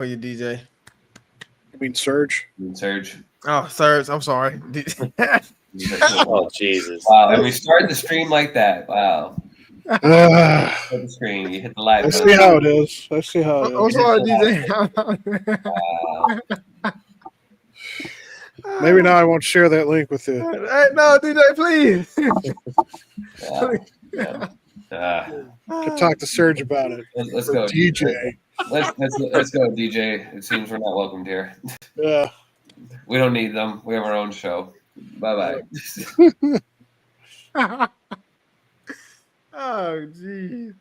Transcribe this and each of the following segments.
for you, DJ. I mean, Surge. Surge. Oh, Surge. I'm sorry. Oh, Jesus. Wow, and we started the stream like that. Wow. Uh, Hit the screen. You hit the live I button. see how it is. I see how it I'm is. sorry, DJ. Wow. Maybe now I won't share that link with you. Hey, no, DJ, please. Yeah. Could talk to Surge about it. Let's Or go, DJ. Let's go, DJ. It seems we're not welcomed here. Yeah. We don't need them. We have our own show. Bye bye. Oh, geez.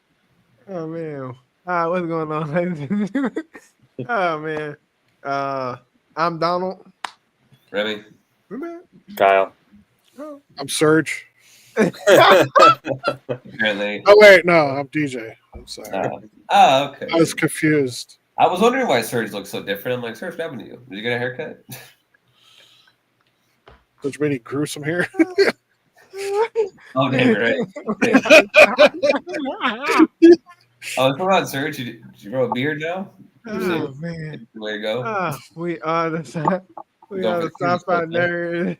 Oh, man. What's going on? Oh, man. I'm Donald. Remy. Kyle. Oh. I'm Surge. Apparently. Oh, wait. No, I'm DJ. I'm sorry. Okay. I was confused. I was wondering why Surge looks so different. I'm like, Surge, what happened to you? Did you get a haircut? There's many gruesome here. Oh, damn, you're right. Oh, come on, Surge. Did you grow a beard now? Oh, man. Way to go. We are the Sci-Fi Nerdz.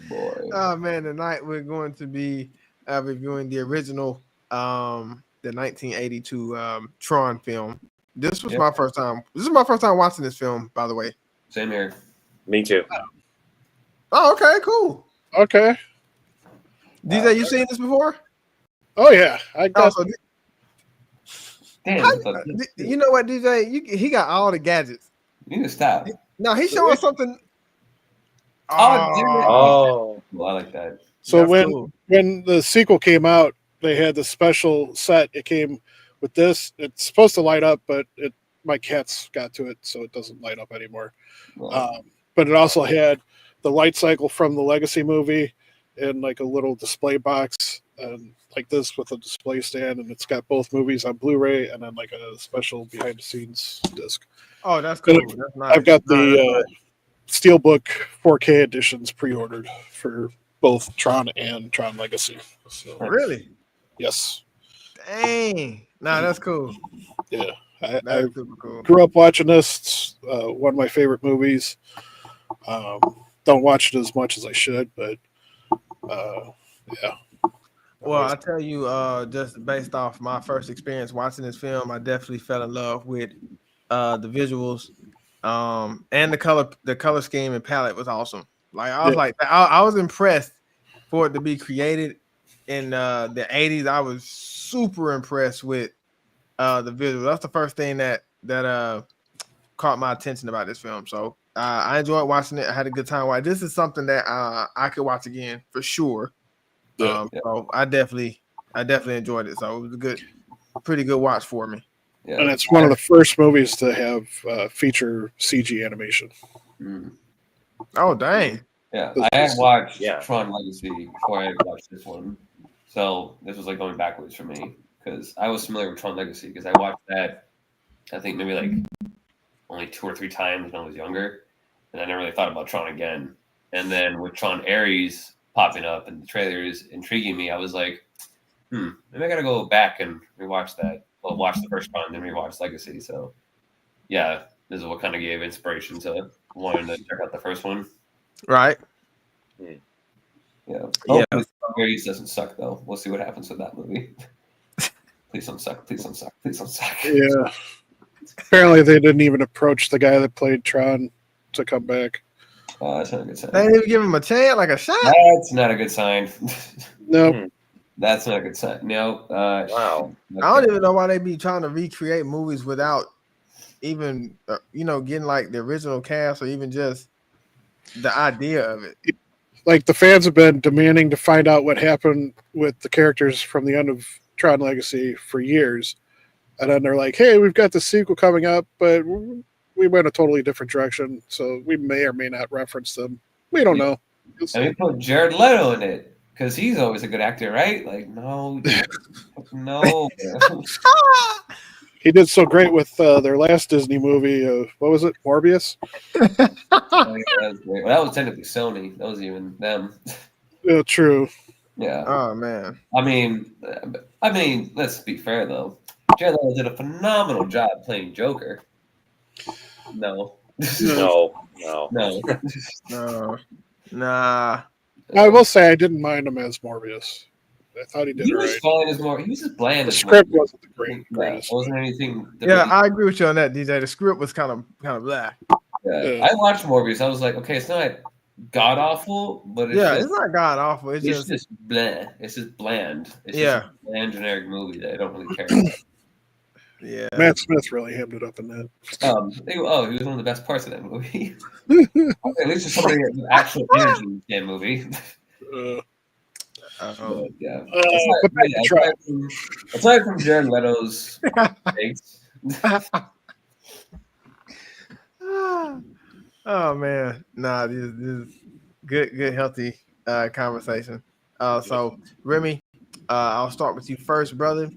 Boy. Oh, man. Tonight we're going to be reviewing the original, the 1982 Tron film. This was my first time. This is my first time watching this film, by the way. Same here. Me too. Oh, okay, cool. Okay. DJ, you seen this before? Oh, yeah. I got Damn. You know what, DJ? He got all the gadgets. You need to stop. No, he's showing something. Oh, well, I like that. So That's cool. when the sequel came out, they had the special set. It came with this. It's supposed to light up, but my cats got to it, so it doesn't light up anymore. Well, But it also had the light cycle from the Legacy movie and like a little display box and like this with a display stand, and it's got both movies on Blu-ray and then like a special behind-the-scenes disc. Oh, that's cool. But That's nice. I've got the Steelbook 4K editions pre-ordered for both Tron and Tron Legacy. So, Really? yes. Dang. Nah, that's cool. Yeah. I That's super cool. grew up watching this. It's one of my favorite movies. Don't watch it as much as I should, but yeah. Well, I tell you, just based off my first experience watching this film, I definitely fell in love with the visuals, and the color scheme and palette was awesome. Like I was I was impressed for it to be created in the 80s. I was super impressed with the visuals. That's the first thing that caught my attention about this film. So I enjoyed watching it. I had a good time. This is something that I could watch again for sure. So I definitely enjoyed it. So it was pretty good watch for me. yeah. And it's one of the first movies to have feature CG animation. Mm. Oh dang! Yeah, I had watched Yeah. Tron Legacy before I had watched this one, so this was like going backwards for me because I was familiar with Tron Legacy because I watched that, I think maybe like only 2 or 3 times when I was younger, and I never really thought about Tron again. And then with Tron Ares popping up and the trailers intriguing me, I was like, maybe I gotta go back and rewatch that. Well, watch the first Tron, then rewatch Legacy. So, yeah, this is what kind of gave inspiration to wanting to check out the first one. Right? Yeah. Yeah. Hopefully, Ares doesn't suck though. We'll see what happens with that movie. Please don't suck. Please don't suck. Please don't suck. Yeah. Apparently, they didn't even approach the guy that played Tron to come back. That's not a good sign. They didn't even give him a chance, like a shot. That's not a good sign. No. That's not a good sign. No. Wow. I don't even know why they be trying to recreate movies without even, getting like the original cast or even just the idea of it. Like the fans have been demanding to find out what happened with the characters from the end of Tron Legacy for years. And then they're like, hey, we've got the sequel coming up, but we went a totally different direction. So we may or may not reference them. We don't know. And we put Jared Leto in it because he's always a good actor, right? Like, no. No. He did so great with their last Disney movie. What was it? Morbius? Oh, yeah, that was great. Well, that was technically Sony. That was even them. Yeah, true. Yeah. Oh man. I mean, let's be fair though. Jared Leto did a phenomenal job playing Joker. No. No. No, nah. I will say I didn't mind him as Morbius. I thought he did He all was right. fine as more. He was just bland. The as script Morbius. wasn't the Yeah, greatest. wasn't anything. Yeah, I agree with you on that, DJ. The script was kind of blah. Yeah. I watched Morbius. I was like, okay, it's not god awful, but it's Yeah, just, it's not god awful. It's just bland. It's just bland. It's Yeah. just a bland generic movie that I don't really care about. yeah. Matt Smith really hammed it up in that. He was one of the best parts of that movie. At least there's somebody with actual energy in that movie. But, yeah. But back to Tron. Aside from Jared Leto's takes, Oh man, nah, this is good, healthy conversation. So Remy, I'll start with you first, brother,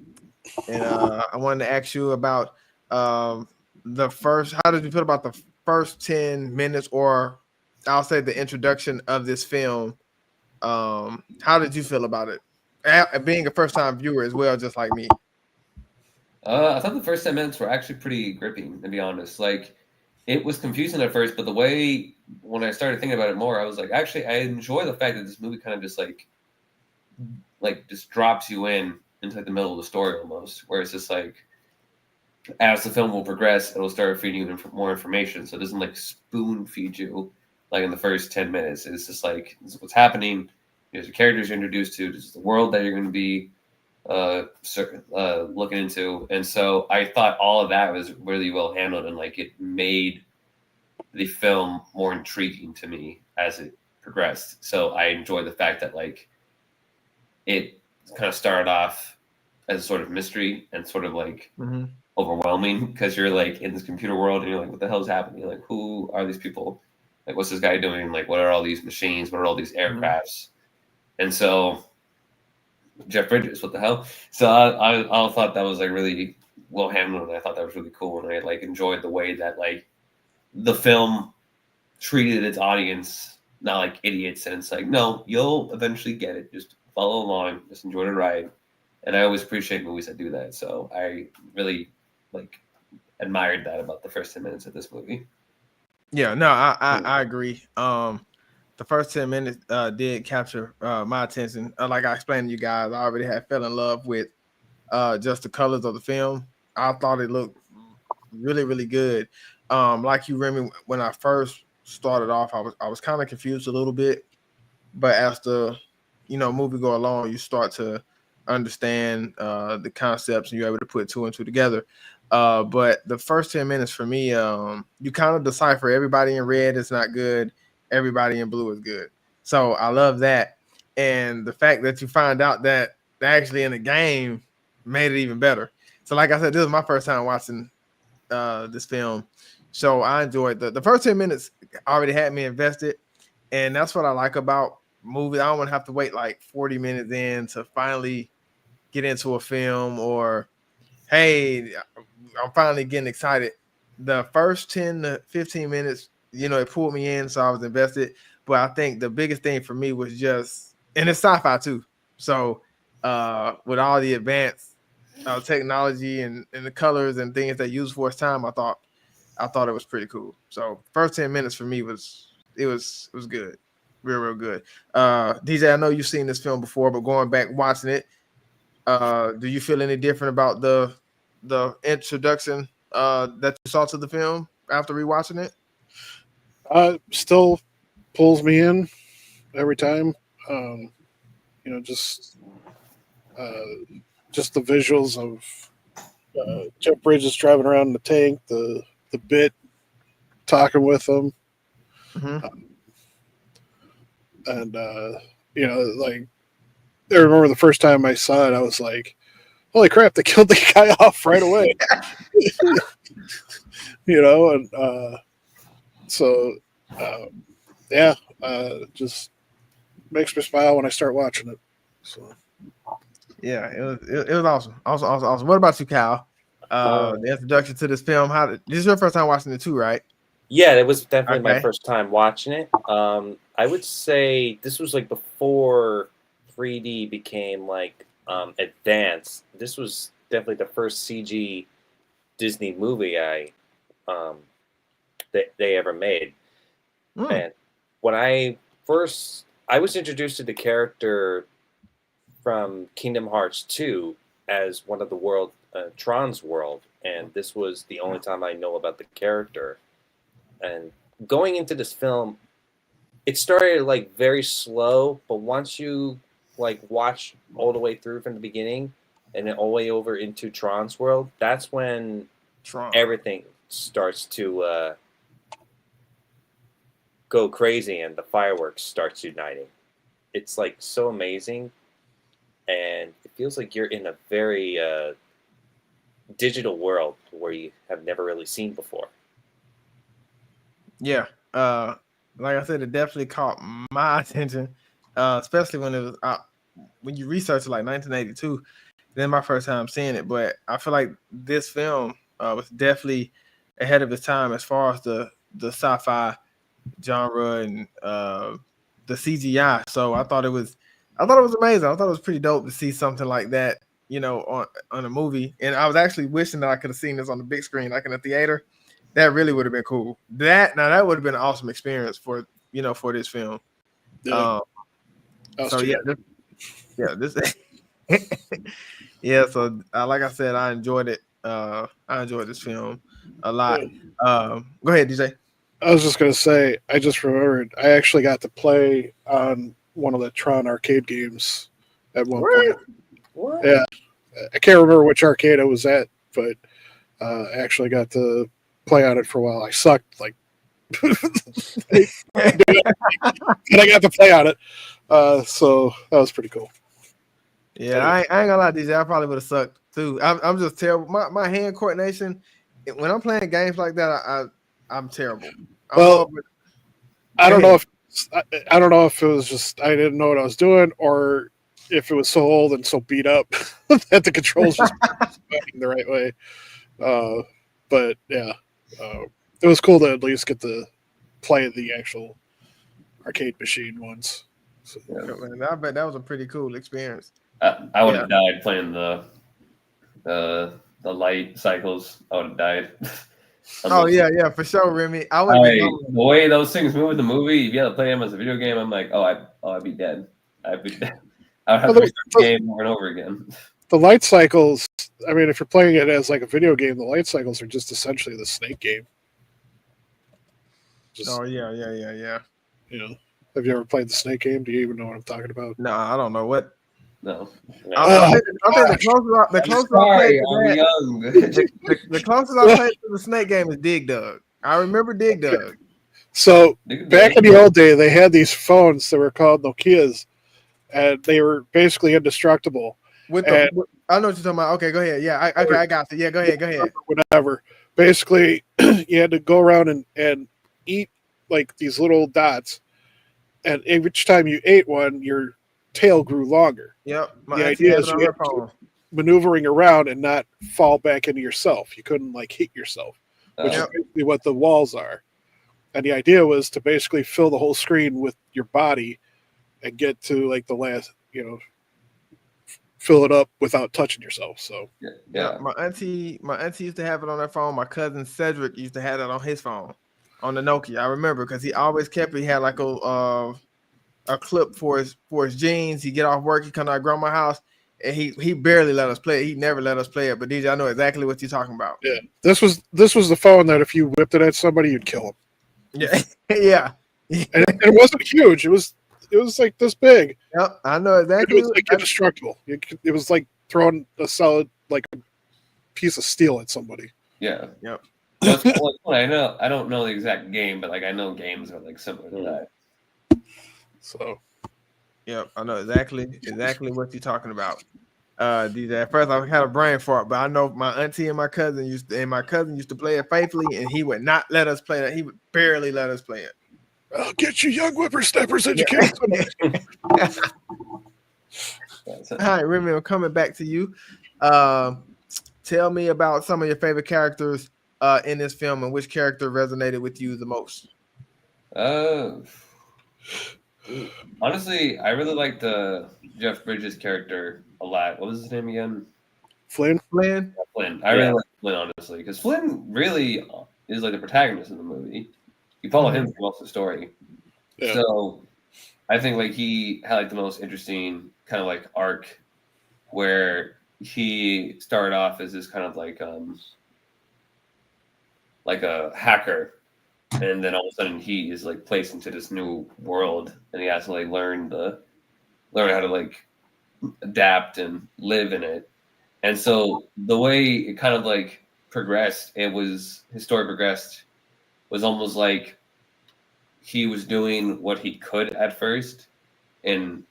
and I wanted to ask you about the first. How did you feel about the first 10 minutes, or I'll say the introduction of this film? How did you feel about it? Being a first-time viewer as well, just like me. I thought the first 10 minutes were actually pretty gripping, to be honest. Like, it was confusing at first, but the way when I started thinking about it more, I was like, actually, I enjoy the fact that this movie kind of just like just drops you into like the middle of the story almost, where it's just like as the film will progress, it'll start feeding you more information. So it doesn't like spoon feed you like in the first 10 minutes. It's just like, this is what's happening. Here's the characters you're introduced to. This is the world that you're going to be looking into. And so I thought all of that was really well handled, and like it made the film more intriguing to me as it progressed. So I enjoyed the fact that like it kind of started off as a sort of mystery and sort of like overwhelming, because you're like in this computer world and you're like, what the hell is happening? You're like, who are these people? Like, what's this guy doing? Like, what are all these machines? What are all these aircrafts? And so Jeff Bridges, what the hell? So I thought that was like really well handled, and I thought that was really cool, and I like enjoyed the way that like the film treated its audience not like idiots, and it's like, no, you'll eventually get it. Just follow along, just enjoy the ride. And I always appreciate movies that do that. So I really like admired that about the first 10 minutes of this movie. Yeah, no, I agree. The first 10 minutes did capture my attention. Like I explained to you guys, I already fell in love with just the colors of the film. I thought it looked really, really good. Like you, Remy, when I first started off, I was kind of confused a little bit, but as the movie go along, you start to understand the concepts, and you're able to put two and two together. But the first 10 minutes for me, you kind of decipher everybody in red is not good, everybody in blue is good. So I love that. And the fact that you find out that they're actually in the game made it even better. So like I said, this is my first time watching this film. So I enjoyed the first 10 minutes already had me invested. And that's what I like about movies. I don't want to have to wait like 40 minutes in to finally get into a film, or, hey, I'm finally getting excited. The first 10 to 15 minutes, it pulled me in, so I was invested. But I think the biggest thing for me was just, and it's sci-fi too. So with all the advanced technology and the colors and things they use for its time, I thought it was pretty cool. So first 10 minutes for me was good. Real good. DJ, I know you've seen this film before, but going back watching it, do you feel any different about the introduction that you saw to the film after rewatching it? Still pulls me in every time. Just the visuals of Jeff Bridges driving around in the tank, the bit talking with them. And like, I remember the first time I saw it, I was like, holy crap, they killed the guy off right away. Just makes me smile when I start watching it. So yeah, it was awesome. Awesome. What about you, Kyle? The introduction to this film, this is your first time watching it too, right? Yeah, it was definitely my first time watching it. I would say this was like before 3D became like advanced. This was definitely the first CG Disney movie that they ever made. And when I was introduced to the character from Kingdom Hearts 2 as one of the world, Tron's world, and this was the only time I know about the character. And going into this film, it started like very slow, but once you like watch all the way through from the beginning and then all the way over into Tron's world, that's when everything starts to go crazy and the fireworks starts uniting. It's like so amazing, and it feels like you're in a very digital world where you have never really seen before. Yeah, like I said, it definitely caught my attention, especially when it was when you research it, like 1982. Then my first time seeing it, but I feel like this film was definitely ahead of its time as far as the sci-fi genre and the CGI. So I thought it was amazing. I thought it was pretty dope to see something like that, on a movie. And I was actually wishing that I could have seen this on the big screen, like in a theater. That really would have been cool. That would have been an awesome experience for this film. Yeah. Yeah, so like I said, I enjoyed it. I enjoyed this film a lot. Yeah. Go ahead, DJ. I was just going to say, I just remembered I actually got to play on one of the Tron arcade games at one point. What? Yeah. I can't remember which arcade I was at, but I actually got to play on it for a while. I sucked, like, and I got to play on it. So that was pretty cool. Yeah, I ain't gonna lie, DJ. I probably would have sucked too. I'm just terrible. My hand coordination when I'm playing games like that, I'm terrible. I don't know if it was just I didn't know what I was doing, or if it was so old and so beat up that the controls just working the right way. But yeah, it was cool to at least get to play the actual arcade machine once. So, yeah. I bet that was a pretty cool experience. I would have died playing the light cycles. I would have died. Oh yeah, for sure, Remy. The way those things move in the movie, if you had to play them as a video game, I'm like, I'd be dead. I'd have to restart the game over and over again. The light cycles, I mean, if you're playing it as like a video game, the light cycles are just essentially the Snake game. Yeah. You know, have you ever played the Snake game? Do you even know what I'm talking about? No, I don't know what. No. I think the closest I played to the Snake game is Dig Dug. I remember Dig Dug. So back in the old day, they had these phones that were called Nokias, and they were basically indestructible. I know what you're talking about. Okay, go ahead. Yeah, I got it. Yeah, go ahead. Whatever. Basically, you had to go around and eat like these little dots, and each time you ate one, your tail grew longer. Yep. The idea is you maneuvering around and not fall back into yourself. You couldn't like hit yourself, which is basically what the walls are. And the idea was to basically fill the whole screen with your body and get to like the last, fill it up without touching yourself. So yeah. My auntie used to have it on her phone. My cousin Cedric used to have it on his phone, on the Nokia. I remember because he always kept it. He had like a clip for his jeans. He get off work, he come to grandma's house, and he barely let us play it. He never let us play it. But DJ, I know exactly what you're talking about. Yeah, this was the phone that if you whipped it at somebody, you'd kill him. Yeah, yeah. And it wasn't huge. It was like this big. Yep, I know exactly. It was like indestructible. It was like throwing a solid like a piece of steel at somebody. Yeah. Yep. I know. I don't know the exact game, but like I know games are like similar to that. So, yep, I know exactly what you're talking about. DJ, at first I had a brain fart, but I know my auntie and my cousin used to play it faithfully, and he would not let us play that. He would barely let us play it. I'll get you young whippersnappers educated. All right, Remy, I'm coming back to you. Tell me about some of your favorite characters in this film, and which character resonated with you the most. Honestly, I really liked the Jeff Bridges character a lot. What was his name again? Flynn. Flynn. Flynn. I really like Flynn, honestly, because Flynn really is like the protagonist of the movie. You follow him for most of the story. Yeah. So I think like he had like the most interesting kind of like arc where he started off as this kind of like a hacker, and then all of a sudden he is like placed into this new world, and he has to like learn how to like adapt and live in it. And so the way it kind of like progressed, his story progressed was almost like he was doing what he could at first and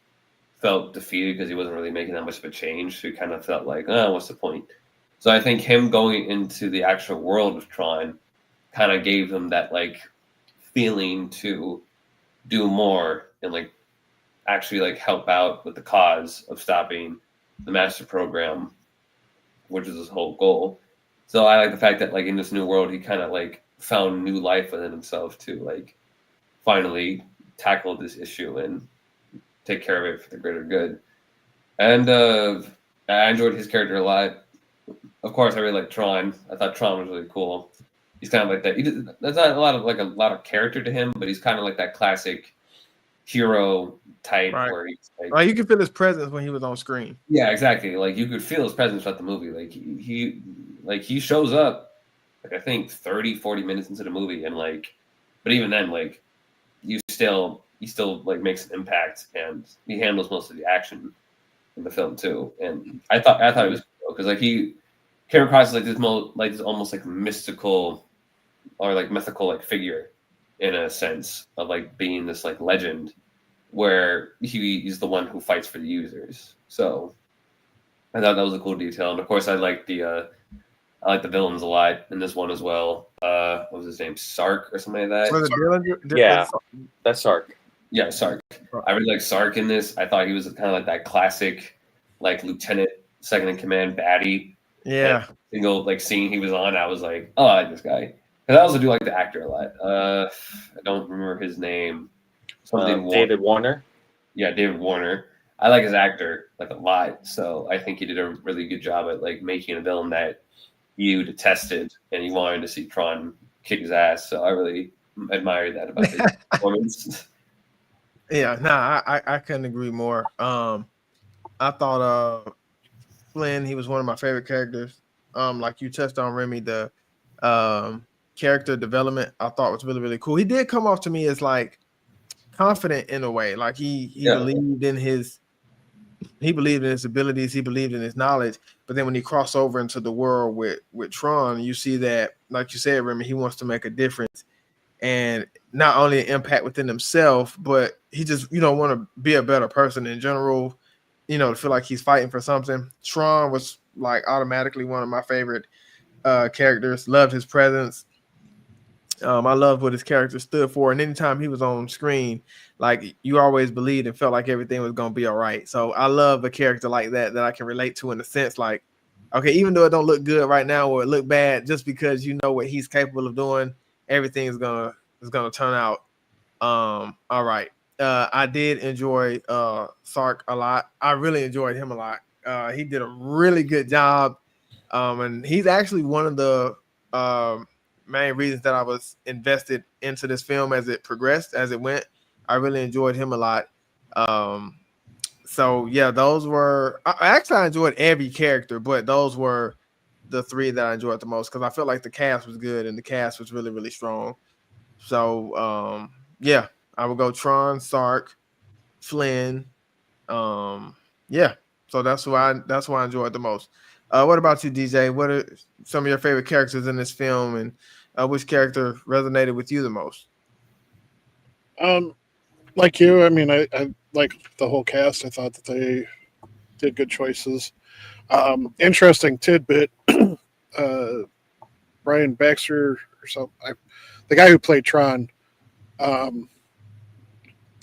felt defeated because he wasn't really making that much of a change. So he kind of felt like, oh, what's the point? So I think him going into the actual world of Tron kind of gave him that like feeling to do more and like actually like help out with the cause of stopping the master program, which is his whole goal. So I like the fact that like in this new world, he kind of like found new life within himself to like finally tackle this issue and take care of it for the greater good. And I enjoyed his character a lot. Of course, I really like Tron. I thought Tron was really cool. He's kind of like that. There's not a lot of character to him, but he's kind of like that classic hero type where he's like, you could feel his presence when he was on screen. Yeah, exactly. Like you could feel his presence throughout the movie. Like he shows up like I think 30-40 minutes into the movie, and like, but even then, like he still like makes an impact, and he handles most of the action in the film too. And I thought it was cool because like he came across as like this almost like mystical or like mythical like figure in a sense of like being this like legend where he's the one who fights for the users. So I thought that was a cool detail. And of course I like the villains a lot in this one as well. What was his name? Sark or something like that. Yeah, that's Sark. Yeah, Sark. I really like Sark in this. I thought he was kind of like that classic like lieutenant, second in command baddie. Yeah. Single like scene he was on, I was like, oh, I like this guy. Because I also do like the actor a lot. I don't remember his name. David Warner. Yeah, David Warner. I like his actor like a lot, so I think he did a really good job at like making a villain that you detested and you wanted to see Tron kick his ass. So I really admired that about his performance. Yeah, I couldn't agree more. I thought Flynn, he was one of my favorite characters. Like you touched on, Remy, the character development I thought was really, really cool. He did come off to me as like confident in a way. Like he believed in his abilities, he believed in his knowledge. But then when he crossed over into the world with Tron, you see that, like you said, Remy, he wants to make a difference and not only an impact within himself, but he just, want to be a better person in general, to feel like he's fighting for something. Tron was like automatically one of my favorite characters. Loved his presence. I loved what his character stood for. And anytime he was on screen, like you always believed and felt like everything was going to be all right. So I love a character like that I can relate to in a sense, like, okay, even though it don't look good right now or it look bad, just because you know what he's capable of doing, everything is gonna turn out all right. I did enjoy Sark a lot. I really enjoyed him a lot. He did a really good job. And he's actually one of the main reasons that I was invested into this film as it progressed, as it went. I really enjoyed him a lot. So yeah, those were I enjoyed every character, but those were the three that I enjoyed the most because I felt like the cast was good and the cast was really, really strong. So yeah, I would go Tron, Sark, Flynn. Yeah. So that's why I enjoyed the most. What about you, DJ? What are some of your favorite characters in this film, and which character resonated with you the most? Like you, I mean, I like the whole cast. I thought that they did good choices. Interesting tidbit: Brian Baxter or something, the guy who played Tron.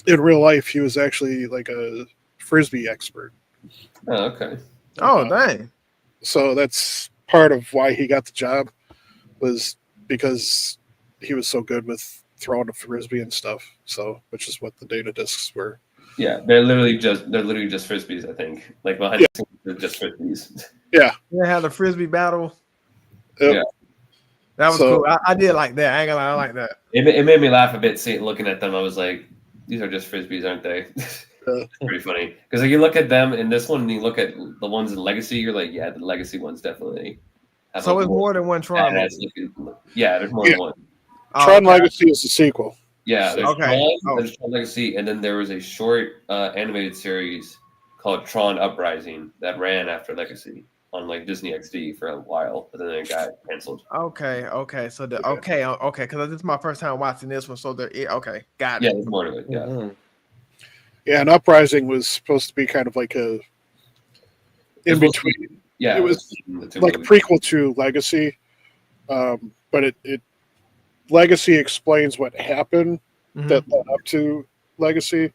In real life, he was actually like a Frisbee expert. Oh, okay. Oh, dang. So that's part of why he got the job, was because he was so good with throwing a Frisbee and stuff. So, which is what the data discs were. Yeah, they're literally just Frisbees, I think. Like behind the scenes, they're just Frisbees. Yeah. They had the frisbee battle. Yep. Yeah. That was cool. I did like that. I ain't gonna lie, I like that. It made me laugh a bit looking at them. I was like, these are just frisbees, aren't they? It's pretty funny. Because like, you look at them in this one and you look at the ones in Legacy, you're like, yeah, the Legacy ones definitely have So it's more than one Tron movie. Yeah, there's more than one. Tron Legacy is the sequel. Yeah, there's Okay. Tron, there's Tron Legacy, and then there was a short animated series called Tron Uprising that ran after Legacy on like Disney XD for a while, but then it got canceled. Okay. So because this is my first time watching this one. So okay, got it. Yeah, there's more to it. Yeah. Mm-hmm. Yeah, and Uprising was supposed to be kind of like a in between. Yeah, it was like a prequel to Legacy, but it Legacy explains what happened that led up to Legacy.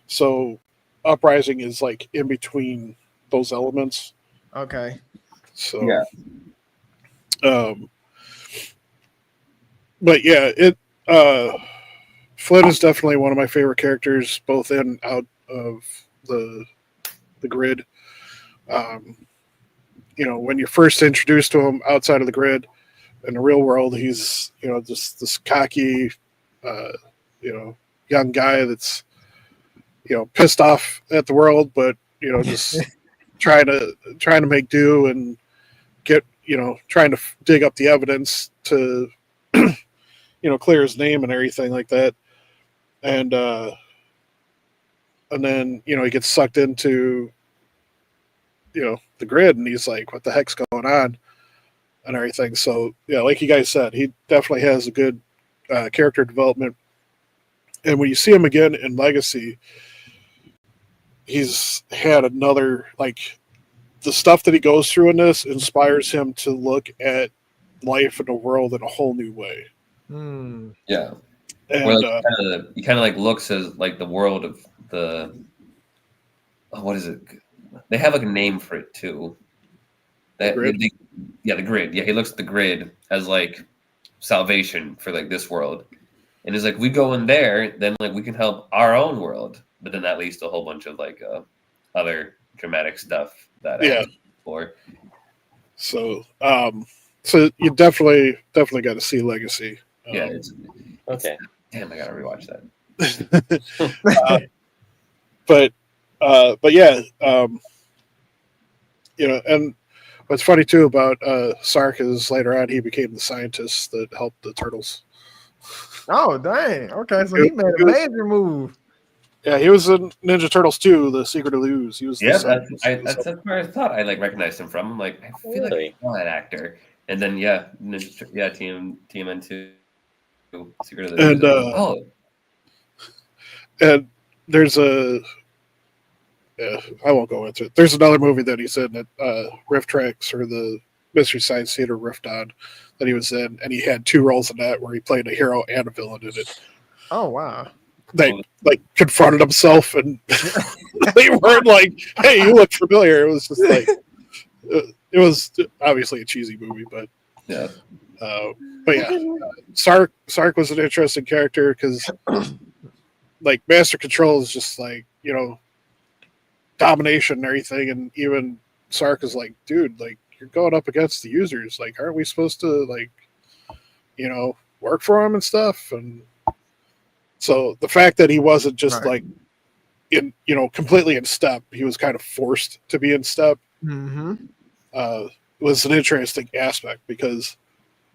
So Uprising is like in between those elements. Okay. So yeah. But yeah, Flynn is definitely one of my favorite characters, both in and out of the grid. When you're first introduced to him outside of the grid, in the real world, he's just this cocky, young guy that's pissed off at the world, but just trying to make do and get trying to dig up the evidence to clear his name and everything like that. And then he gets sucked into the grid, and he's like, what the heck's going on and everything. So yeah, like you guys said, he definitely has a good character development. And when you see him again in Legacy, he's had another, like, the stuff that he goes through in this inspires him to look at life and the world in a whole new way. Yeah. And like, he kind of like looks as like the world of the what is it? They have like a name for it too. The grid? The grid. Yeah, he looks at the grid as like salvation for like this world. And it's like, we go in there, then like we can help our own world. But then that leads to a whole bunch of like other dramatic stuff that for. So you definitely got to see Legacy. Yeah. Okay. Damn, I gotta rewatch that. But yeah, and what's funny too about Sark is later on he became the scientist that helped the turtles. Oh dang! Okay, so he made a major move. Yeah, he was in Ninja Turtles 2, The Secret of Ooze. He was that's where I thought I like recognized him from. I'm like, I feel like I know that actor. And then TMN2, Secret of the Ooze. And there's I won't go into it. There's another movie that he's in at Rift Tracks, or the Mystery Science Theater Rift On, that he was in, and he had 2 roles in that where he played a hero and a villain in it. Oh wow! They like confronted himself, and they weren't like, "Hey, you look familiar." It was just like it was obviously a cheesy movie, but yeah. But yeah, Sark was an interesting character because like Master Control is just like domination and everything, and even Sark is like, dude, like you're going up against the users, like aren't we supposed to like work for them and stuff? And so the fact that he wasn't just like in completely in step, he was kind of forced to be in step, was an interesting aspect, because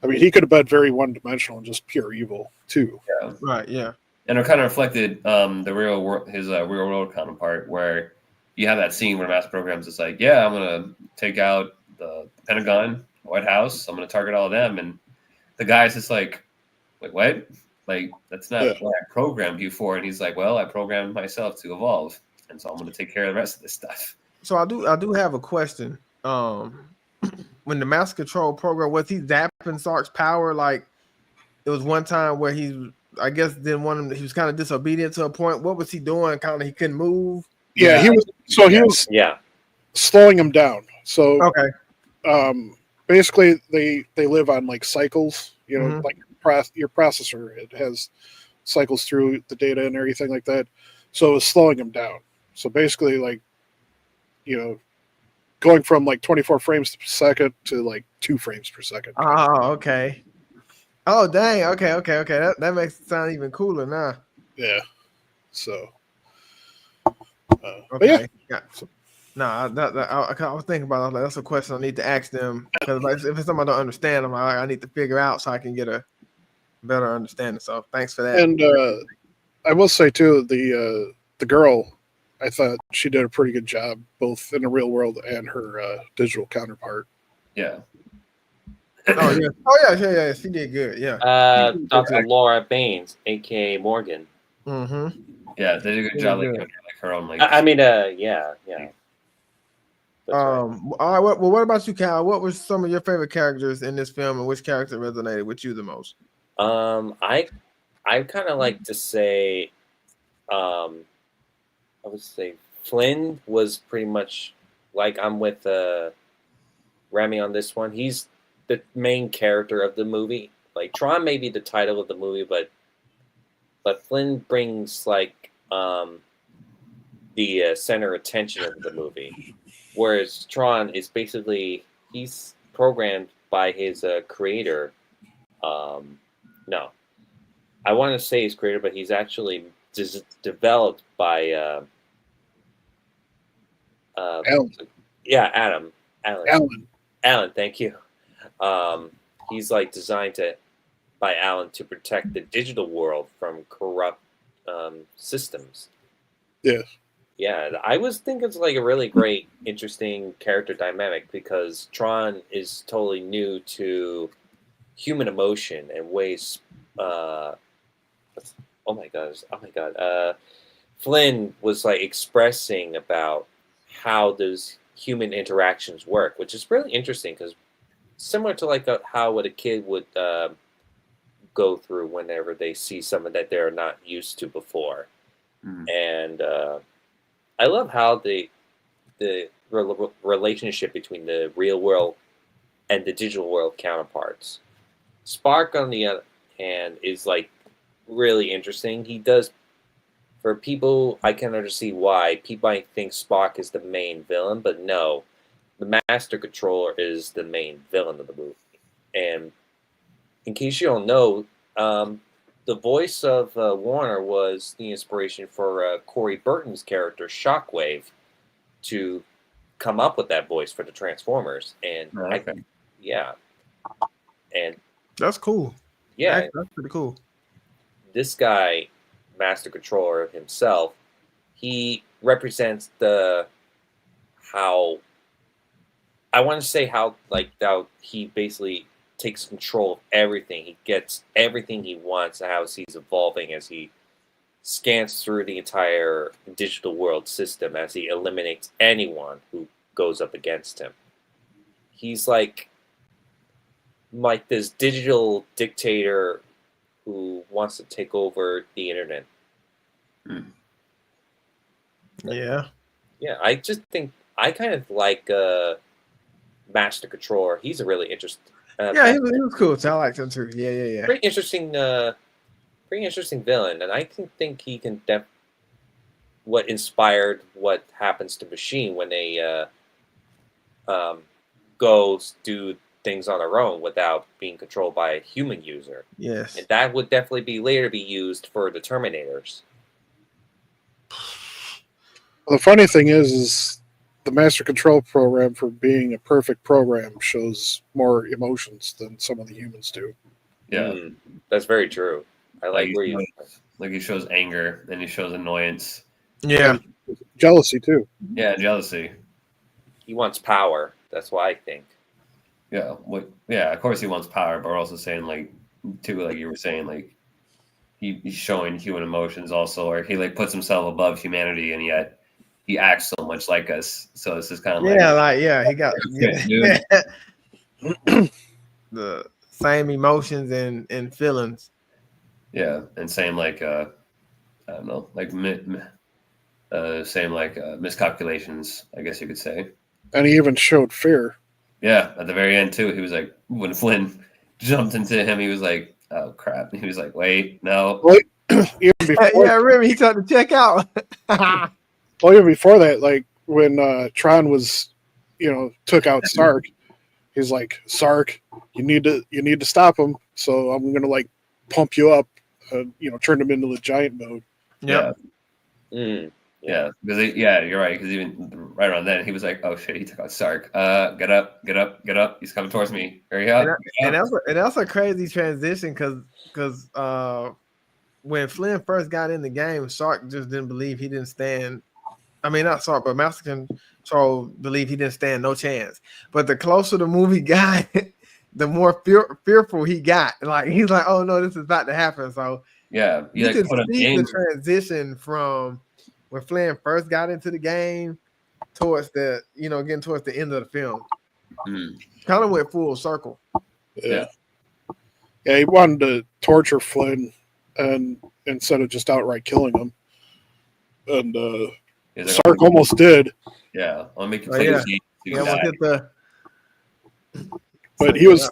I mean he could have been very one-dimensional and just pure evil too. Yeah. Right, yeah. And it kind of reflected the real world, his real world counterpart, where you have that scene where mass programs is like, yeah, I'm gonna take out the Pentagon, White House, I'm gonna target all of them, and the guy's just like what? Like that's not what I programmed you for. And he's like, well, I programmed myself to evolve, and so I'm gonna take care of the rest of this stuff. So I do have a question. When the Master Control program, was he zapping Sark's power? Like it was one time where he, I guess, didn't want him. He was kind of disobedient to a point. What was he doing? Kind of, he couldn't move. Yeah, he was. So he was. Yeah. Slowing him down. So okay. Basically, they live on like cycles. Like your processor, it has cycles through the data and everything like that. So it was slowing him down. So basically, like, going from like 24 frames per second to like 2 frames per second. Oh, okay. Oh, dang. Okay. That makes it sound even cooler now. Yeah. So. But Okay. yeah. No, I was thinking about it. I was like, that's a question I need to ask them because like, if it's something I don't understand, I'm like, I need to figure out so I can get a better understanding. So thanks for that. And I will say too, the girl, I thought she did a pretty good job both in the real world and her digital counterpart. Yeah. Oh yeah. She did good. Yeah. Dr. Laura Baines, aka Morgan. Mm-hmm. Yeah, they did a good job like giving her like her own like. Yeah. That's right. All right. Well, what about you, Cal? What were some of your favorite characters in this film, and which character resonated with you the most? I kind of like to say, I would say Flynn was pretty much like I'm with Remy on this one. He's the main character of the movie. Like Tron may be the title of the movie, but Flynn brings like the center attention of the movie, whereas Tron is basically he's programmed by his creator. No, I want to say his creator, but he's actually developed by Alan. Yeah, Alan. Thank you. He's like designed by Alan to protect the digital world from corrupt systems. Yes. Yeah, I was thinking it's like a really great, interesting character dynamic because Tron is totally new to human emotion and ways. Oh my god. Flynn was like expressing about how those human interactions work, which is really interesting because similar to like how what a kid would go through whenever they see something that they're not used to before. And I love how the relationship between the real world and the digital world counterparts. Spark, on the other hand, is like really interesting. He does, for people, I can understand why people might think Spark is the main villain, but no, the Master Controller is the main villain of the movie. And in case you don't know, the voice of Warner was the inspiration for Corey Burton's character Shockwave to come up with that voice for the Transformers. And and that's cool. Yeah, that's pretty cool. This guy, Master Controller himself, he represents how he basically takes control of everything. He gets everything he wants, and how he's evolving as he scans through the entire digital world system as he eliminates anyone who goes up against him. He's like this digital dictator who wants to take over the internet. Yeah. Yeah, I just think I kind of like Master Controller. He's a really interesting. Yeah, he was cool. So I liked him too. Yeah. Pretty interesting villain, and I think he can. What inspired what happens to Machine when they go do things on their own without being controlled by a human user. Yes, and that would definitely later be used for the Terminators. Well, the funny thing is the Master Control program, for being a perfect program, shows more emotions than some of the humans do. Yeah, that's very true. I like where you he shows anger and he shows annoyance. Yeah, jealousy too. Yeah, jealousy. He wants power. That's what I think. Yeah, yeah. Of course, he wants power, but we're also saying like you were saying, like he's showing human emotions also, or he like puts himself above humanity, and yet he acts so much like us. So this is kind of he got the same emotions and feelings. Yeah, and same like I don't know, like same like miscalculations, I guess you could say. And he even showed fear. Yeah, at the very end too. He was like, when Flynn jumped into him, he was like, "Oh crap!" He was like, "Wait, no." Well, even before, yeah, really, he tried to check out. Well, even before that, like when Tron was took out Sark. He's like, Sark, you need to stop him. So I'm gonna like pump you up, turn him into the giant mode. Yep. Yeah, because you're right. Because even right around then, he was like, "Oh shit, he took out Sark. Get up! He's coming towards me. Hurry up!" And that's a crazy transition because when Flynn first got in the game, Sark just didn't believe he didn't stand. I mean, not Sark, but Master Control believed he didn't stand no chance. But the closer the movie got, the more fearful he got. Like he's like, "Oh no, this is about to happen." So yeah, you can see the transition from when Flynn first got into the game towards getting towards the end of the film. Kind of went full circle. Yeah, he wanted to torture Flynn and instead of just outright killing him. And Sark almost did. Yeah, I'll make you play but he was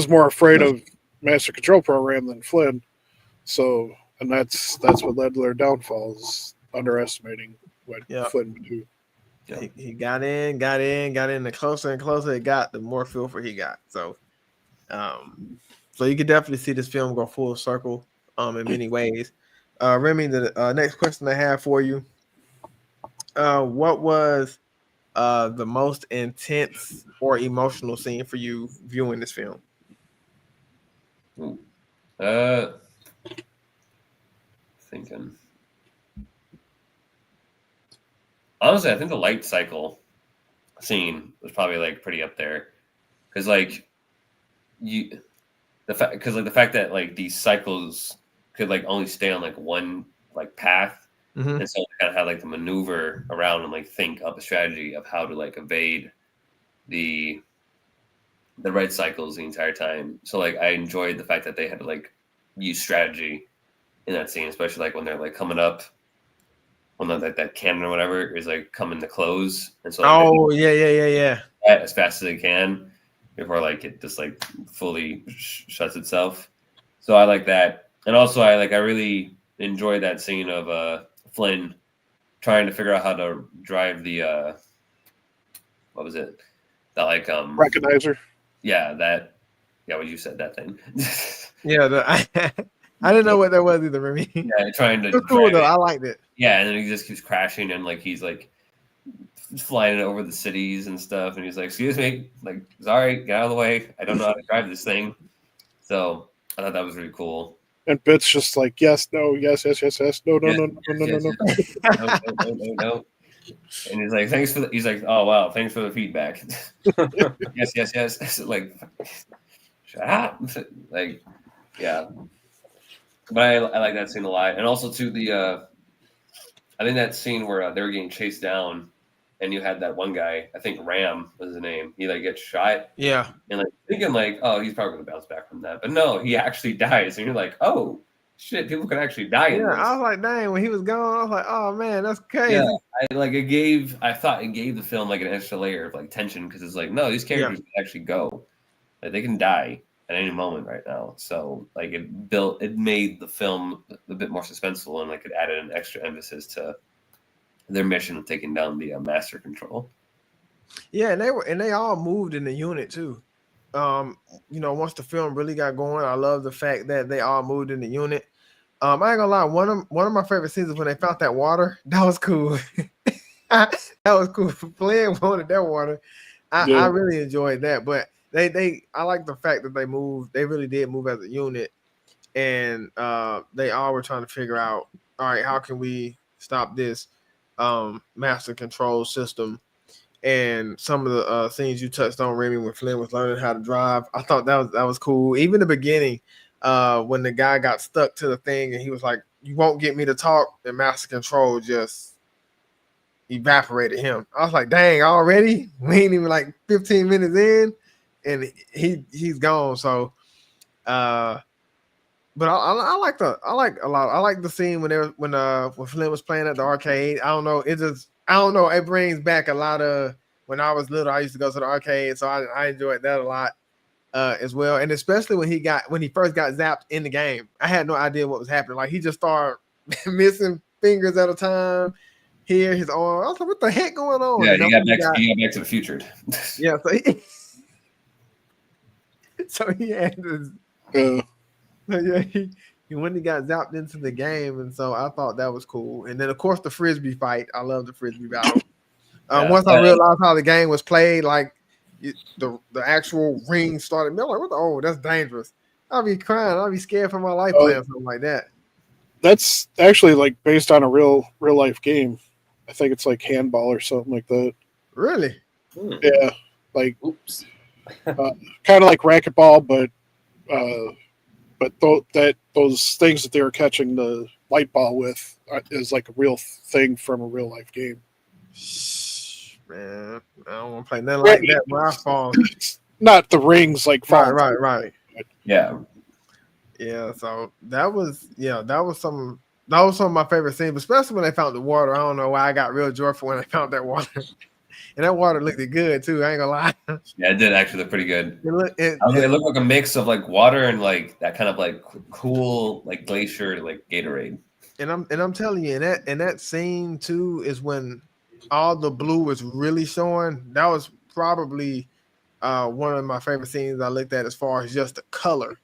more afraid of Master Control Program than Flynn. So, and that's what led to their downfalls, underestimating what Flynn would do. Yeah. He got in. The closer and closer it got, the more fearful he got. So, so you could definitely see this film go full circle, in many ways. Remy, the next question I have for you: what was the most intense or emotional scene for you viewing this film? Thinking. Honestly, I think the light cycle scene was probably like pretty up there, because like the fact that like these cycles could like only stay on like one like path, and so they kind of had like to maneuver around and like think up a strategy of how to like evade the red cycles the entire time. So like I enjoyed the fact that they had to like use strategy in that scene, especially like when they're like coming up. When that cannon or whatever is like coming to close, and so yeah, as fast as they can before like it just like fully shuts itself. So I like that, and also I really enjoyed that scene of Flynn trying to figure out how to drive the what was it? That like recognizer. Yeah, what you said, that thing. I didn't know what that was either, Remy. Yeah, trying to. It was cool though. I liked it. Yeah, and then he just keeps crashing, and like he's like flying over the cities and stuff, and he's like, "Excuse me, like, sorry, get out of the way. I don't know how to drive this thing." So I thought that was really cool. And Bit's just like, yes, no, yes, no, no. And he's like, "Thanks for the." He's like, "Oh wow, thanks for the feedback." yes. Like, shut up. Like, yeah. But I like that scene a lot, and also too I think that scene where they were getting chased down, and you had that one guy, I think Ram was his name. He like gets shot. Yeah. And like thinking like, oh, he's probably gonna bounce back from that, but no, he actually dies, and you're like, oh shit, people can actually die. Yeah, I was like, dang, when he was gone, I was like, oh man, that's crazy. Yeah, I thought it gave the film like an extra layer of like tension, because it's like, no, these characters can actually go, like they can die at any moment right now. So like it made the film a bit more suspenseful, and like it added an extra emphasis to their mission of taking down the Master Control. Yeah, and they all moved in the unit too. Once the film really got going, I love the fact that they all moved in the unit. I ain't gonna lie, one of my favorite scenes is when they found that water. That was cool. That was cool. Flynn wanted that water. I really enjoyed that, but I like the fact that they moved. They really did move as a unit, and they all were trying to figure out, all right, how can we stop this Master Control system? And some of the scenes you touched on, Remy, when Flynn was learning how to drive, I thought that was cool. Even the beginning, when the guy got stuck to the thing, and he was like, "You won't get me to talk," and Master Control just evaporated him. I was like, "Dang, already? We ain't even like 15 minutes in." And he's gone. So, but I like the scene when Flynn was playing at the arcade. I don't know. It brings back a lot of when I was little. I used to go to the arcade, so I enjoyed that a lot as well. And especially when he first got zapped in the game, I had no idea what was happening. Like he just started missing fingers at a time. here, his arm. I was like, what the heck going on? Yeah, And he then got back to the future. yeah, so he had this. Yeah, he went and got zapped into the game, and so I thought that was cool. And then of course the frisbee fight. I love the frisbee battle. Once I realized how the game was played, like the actual ring started. I'm like, what the? Oh, that's dangerous. I'll be crying. I'll be scared for my life playing something like that. That's actually like based on a real life game. I think it's like handball or something like that. Really? Yeah, like Oops. kind of like racquetball, but those things that they were catching the light ball with is like a real thing from a real life game. Man, I don't want to play nothing like that where I fall. Not the rings like fall. Right. Yeah. Yeah, so that was some of my favorite scenes, especially when they found the water. I don't know why I got real joyful when I found that water. And that water looked good too. I ain't gonna lie. Yeah, it did actually look pretty good. It looked like a mix of like water and like that kind of like cool like glacier like Gatorade. And I'm telling you, in that scene too is when all the blue was really showing. That was probably one of my favorite scenes I looked at as far as just the color.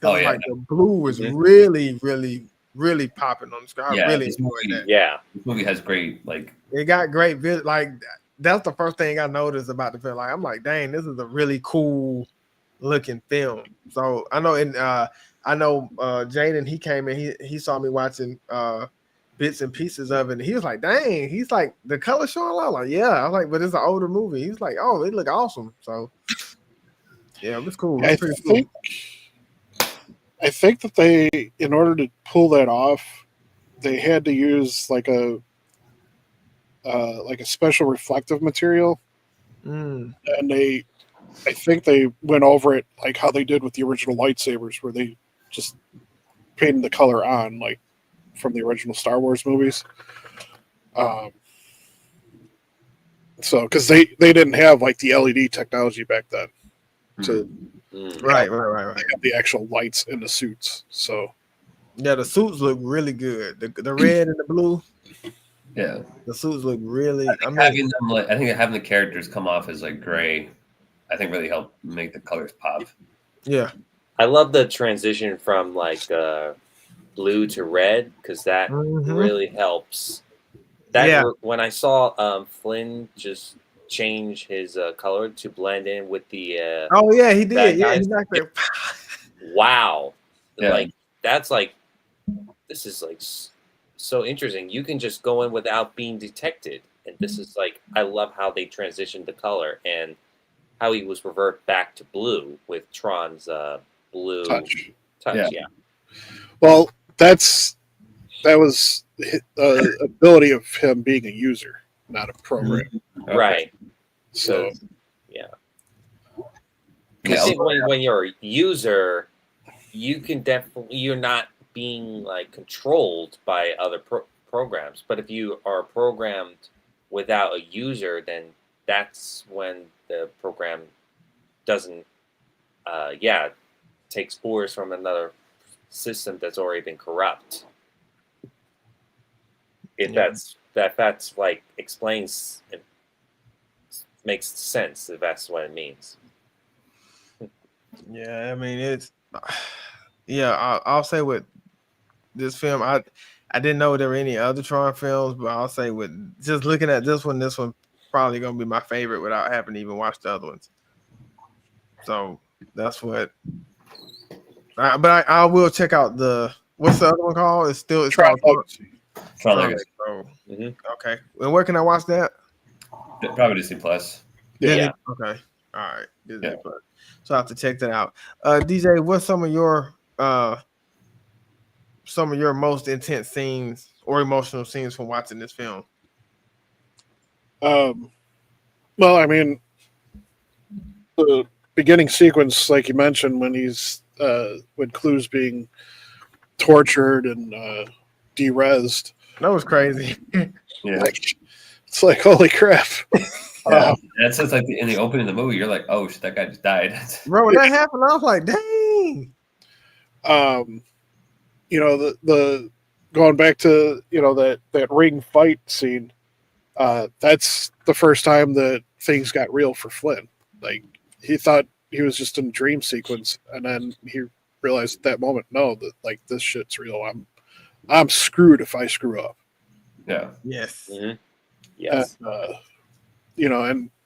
Oh yeah, like the blue was really, really, really popping on the screen. I really this enjoyed movie, that. Yeah, this movie has great like. It got great. Like that's the first thing I noticed about the film. Like I'm like, dang, this is a really cool looking film. So I know, Jaden, he came in, he saw me watching bits and pieces of it, and he was like, dang, he's like, the color showing a lot. Like, yeah, I was like, but it's an older movie. He's like, oh, they look awesome. So yeah, it was cool. It was cool. I think that they, in order to pull that off, they had to use like a special reflective material, and I think they went over it like how they did with the original lightsabers, where they just painted the color on, like from the original Star Wars movies. So, because they didn't have like the LED technology back then to right. They have the actual lights in the suits. So yeah, the suits look really good. The red and the blue. Yeah, the suits look really. I think having the characters come off as like gray, I think really helped make the colors pop. Yeah, I love the transition from like blue to red because that really helps. When I saw Flynn just change his color to blend in with the oh yeah, he did. Yeah, exactly. Wow, Yeah. Like that's like this is like so interesting. You can just go in without being detected, and this is like I love how they transitioned the color and how he was revert back to blue with Tron's blue touch. Yeah. Well, that was the ability of him being a user, not a program. Okay. Right. So yeah. Yeah, When you're a user, you can definitely you're not being like controlled by other programs. But if you are programmed without a user, then that's when the program doesn't takes orders from another system that's already been corrupt. If that's like explains it makes sense if that's what it means. Yeah, I mean it's I'll say with this film, I didn't know there were any other Tron films, but I'll say with just looking at this one probably gonna be my favorite without having to even watch the other ones. So that's what. But I will check out what's the other one called? It's Tron called Tron Legacy. Okay. And where can I watch that? Probably Disney Plus. Yeah. Okay. All right. Disney Plus. So I have to check that out. DJ, what's some of your most intense scenes or emotional scenes from watching this film? Well, I mean, the beginning sequence, like you mentioned, when when Clue's being tortured and de-rezzed. That was crazy. Yeah. It's like, holy crap. That's just like in the opening of the movie, you're like, oh shit, that guy just died. Bro, when that happened, I was like, dang. The going back to that ring fight scene, That's the first time that things got real for Flynn. Like, he thought he was just in a dream sequence, and then he realized at that moment, no, that like this shit's real. I'm screwed if I screw up. Yeah. Yes. Mm-hmm. Yes.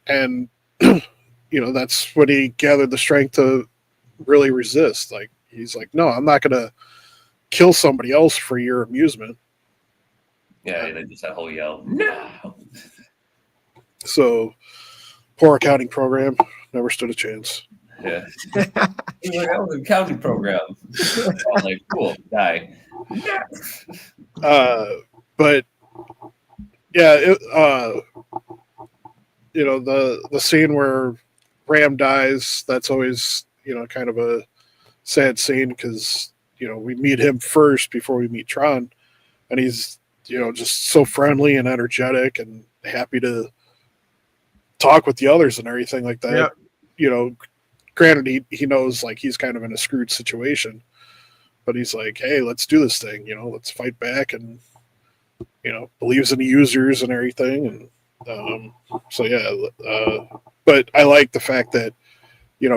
And that's when he gathered the strength to really resist. Like, he's like, no, I'm not gonna kill somebody else for your amusement. Yeah, they just that whole yell, no. So, poor accounting program, never stood a chance. Yeah. He's like, that was an accounting program. I'm like, cool, die. But yeah, the scene where Ram dies, that's always kind of a sad scene because we meet him first before we meet Tron, and he's just so friendly and energetic and happy to talk with the others and everything like that. Yep. Granted, he knows like he's kind of in a screwed situation, but he's like, hey, let's do this thing, let's fight back, and believes in the users and everything. And but I like the fact that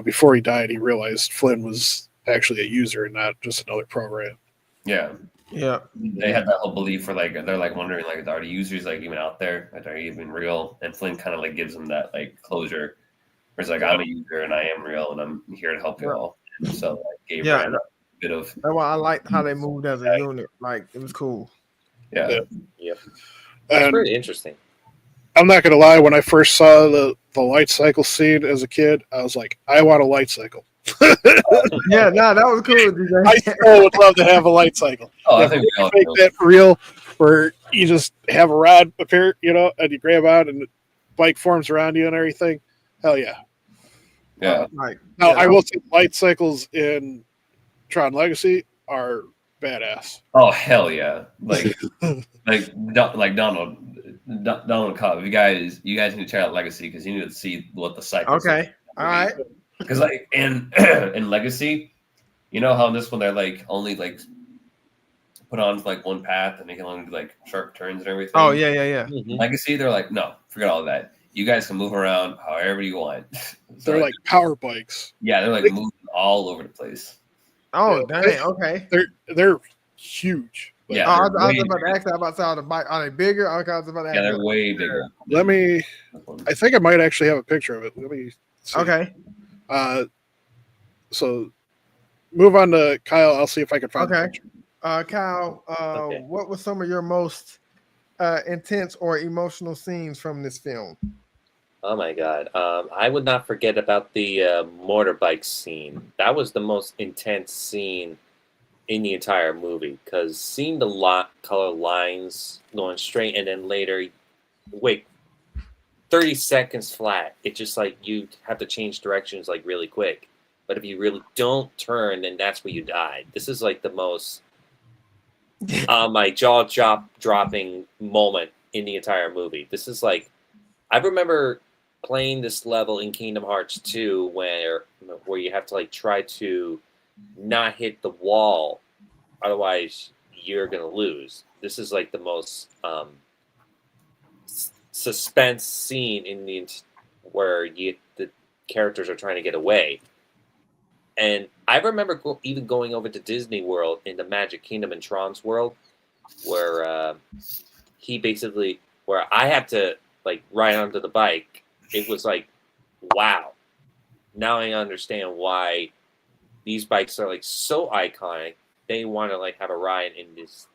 before he died, he realized Flynn was actually a user and not just another program. Yeah. Yeah. They had that whole belief for like they're like wondering like are the users like even out there? Like, are they even real? And Flynn kind of like gives them that like closure. Where it's like I'm a user and I am real and I'm here to help you all. And so like gave Rand a bit of. That's why I liked how they moved as a unit. Like it was cool. Yeah. Yep. That's pretty interesting. I'm not gonna lie, when I first saw the light cycle scene as a kid, I was like, I want a light cycle. Yeah, that was cool. DJ. I still would love to have a light cycle. Oh, I think we all make that real, where you just have a rod appear, and you grab out and the bike forms around you and everything. Hell yeah. Yeah. Now I will say light cycles in Tron Legacy are badass. Oh hell yeah! Like Donald Cobb. You guys need to check out Legacy because you need to see what the cycle. Okay. All right. Because like in Legacy, you know how in this one they're like only like put on like one path and they can only do like sharp turns and everything. Oh yeah. Mm-hmm. Legacy, they're like, no, forget all that. You guys can move around however you want. So they're like power bikes. Yeah, they're like moving all over the place. Oh dang. Okay. They're huge. Yeah. I was about to ask about how the bike. Are they bigger? Okay, I was about to ask. Yeah, they're way bigger. I think I might actually have a picture of it. Let me see. Okay. So move on to Kyle. I'll see if I can find the picture. Kyle, what were some of your most intense or emotional scenes from this film? Oh my god. I would not forget about the motorbike scene. That was the most intense scene in the entire movie because seeing the color lines going straight and then later, 30 seconds flat. It's just like you have to change directions like really quick. But if you really don't turn, then that's where you die. This is like the most my jaw dropping moment in the entire movie. This is like, I remember playing this level in Kingdom Hearts 2 where you have to like try to not hit the wall, otherwise you're gonna lose. This is like the most suspense scene in where the characters are trying to get away. And I remember even going over to Disney World in the Magic Kingdom in Tron's world, where where I had to like ride onto the bike. It was like, wow. Now I understand why these bikes are like so iconic. They want to like have a ride in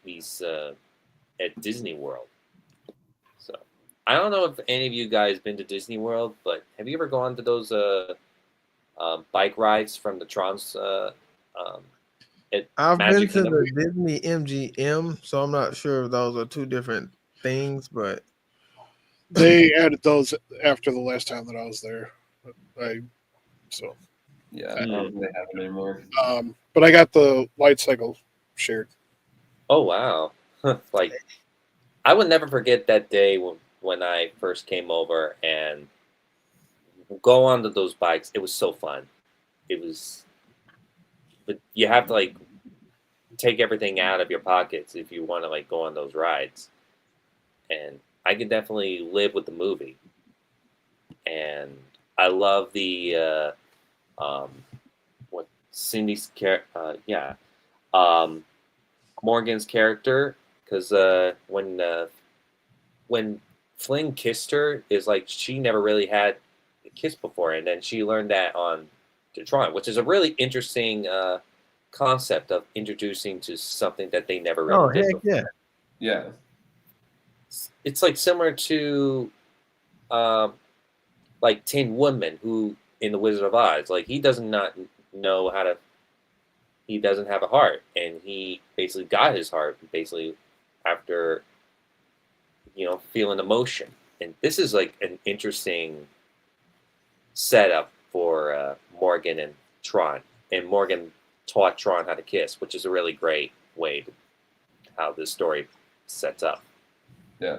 these at Disney World. So I don't know if any of you guys been to Disney World, but have you ever gone to those bike rides from the Tron's? I've Magic been to Kingdom? the Disney MGM, so I'm not sure if those are two different things, but They added those after the last time that I was there. Yeah, I don't think they have it anymore. But I got the light cycle shared. Oh wow! Like, I would never forget that day when I first came over and go onto those bikes. It was so fun. But you have to like take everything out of your pockets if you want to like go on those rides. And I can definitely live with the movie, and I love the what Cindy's character, Morgan's character, because when Flynn kissed her, is like she never really had a kiss before, and then she learned that on Tron, which is a really interesting concept of introducing to something that they never really did heck before. Yeah. It's like similar to like Tin Woodman, who in The Wizard of Oz, like he does not know how to. He doesn't have a heart, and he basically got his heart basically after feeling emotion. And this is like an interesting setup for Morgan and Tron. And Morgan taught Tron how to kiss, which is a really great way to how this story sets up. Yeah.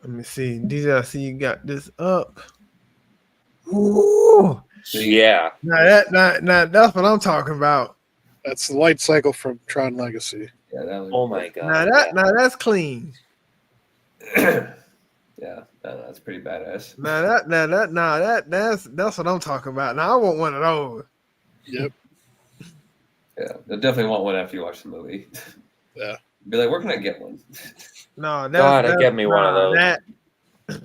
Let me see. DJ, I see you got this up. Ooh. Yeah. Now that's what I'm talking about. That's the light cycle from Tron Legacy. Yeah. That was, Oh my god. Now that's clean. Yeah, that's pretty badass. That's what I'm talking about. Now I want one of those. Yep. Yeah, you'll definitely want one after you watch the movie. Yeah. Be like, where can I get one? No, get me one of those.